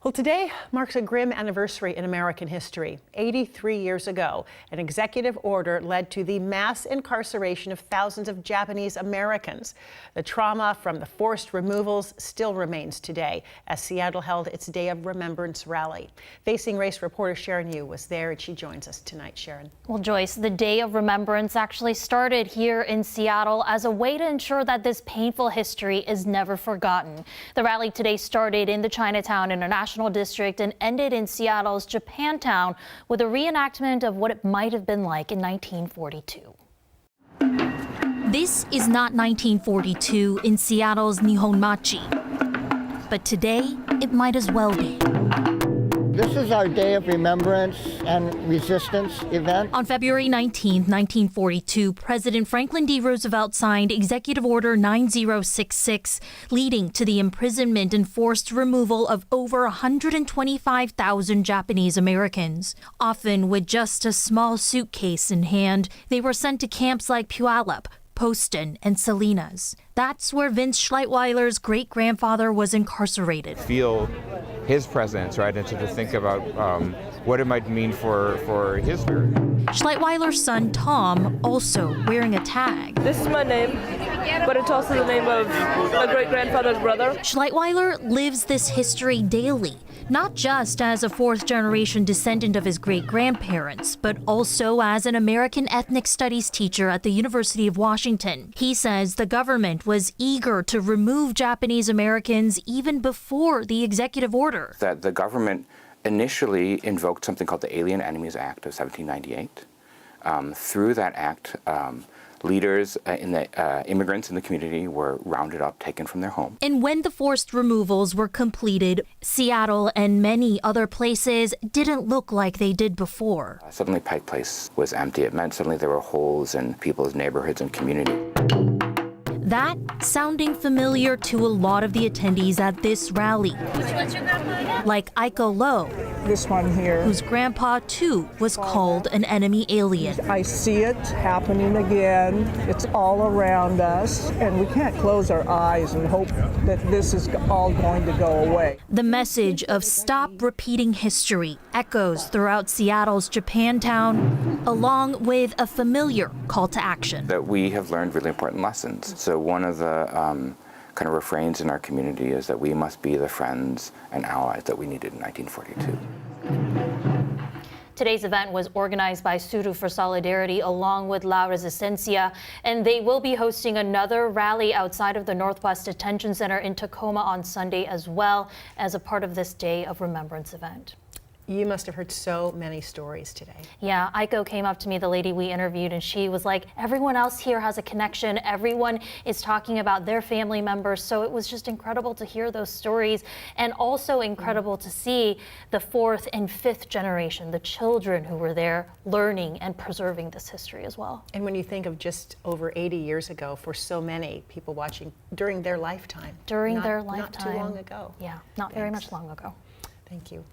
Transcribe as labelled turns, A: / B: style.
A: Well, today marks a grim anniversary in American history. 83 years ago, an executive order led to the mass incarceration of thousands of Japanese Americans. The trauma from the forced removals still remains today, as Seattle held its Day of Remembrance rally. Facing Race reporter Sharon Yu was there, and she joins us tonight. Sharon.
B: Well, Joyce, the Day of Remembrance actually started here in Seattle as a way to ensure that this painful history is never forgotten. The rally today started in the Chinatown International District and ended in Seattle's Japantown with a reenactment of what it might have been like in 1942. This is not 1942 in Seattle's Nihonmachi, but today it might as well be.
C: This is our Day of Remembrance and Resistance event.
B: On February 19, 1942, President Franklin D. Roosevelt signed Executive Order 9066, leading to the imprisonment and forced removal of over 125,000 Japanese Americans. Often with just a small suitcase in hand, they were sent to camps like Puyallup, Poston, and Salinas. That's where Vince Schleitweiler's great-grandfather was incarcerated.
D: Feel his presence, right, and to think about what it might mean for his spirit.
B: Schleitweiler's son, Tom, also wearing a tag.
E: This is my name, but it's also the name of my great-grandfather's brother.
B: Schleitweiler lives this history daily, not just as a fourth-generation descendant of his great-grandparents, but also as an American ethnic studies teacher at the University of Washington. He says the government was eager to remove Japanese Americans even before the executive order.
F: That the government initially invoked something called the Alien Enemies Act of 1798. Through that act, leaders immigrants in the community were rounded up, taken from their home.
B: And when the forced removals were completed, Seattle and many other places didn't look like they did before.
F: Suddenly Pike Place was empty. It meant suddenly there were holes in people's neighborhoods and community.
B: That sounding familiar to a lot of the attendees at this rally. Like Aiko Lowe,
G: this one here,
B: whose grandpa too was called an enemy alien.
G: I see it happening again. It's all around us, and we can't close our eyes and hope that this is all going to go away.
B: The message of stop repeating history echoes throughout Seattle's Japantown, along with a familiar call to action.
F: That we have learned really important lessons. So one of the kind of refrains in our community is that we must be the friends and allies that we needed in 1942.
B: Today's event was organized by Suru for Solidarity along with La Resistencia, and they will be hosting another rally outside of the Northwest Detention Center in Tacoma on Sunday as well as a part of this Day of Remembrance event.
A: You must have heard so many stories today.
B: Yeah, Aiko came up to me, the lady we interviewed, and she was like, everyone else here has a connection. Everyone is talking about their family members. So it was just incredible to hear those stories, and also incredible to see the fourth and fifth generation, the children who were there learning and preserving this history as well.
A: And when you think of just over 80 years ago, for so many people watching during their lifetime.
B: During their lifetime.
A: Not too long ago.
B: Yeah, not very much long ago.
A: Thank you.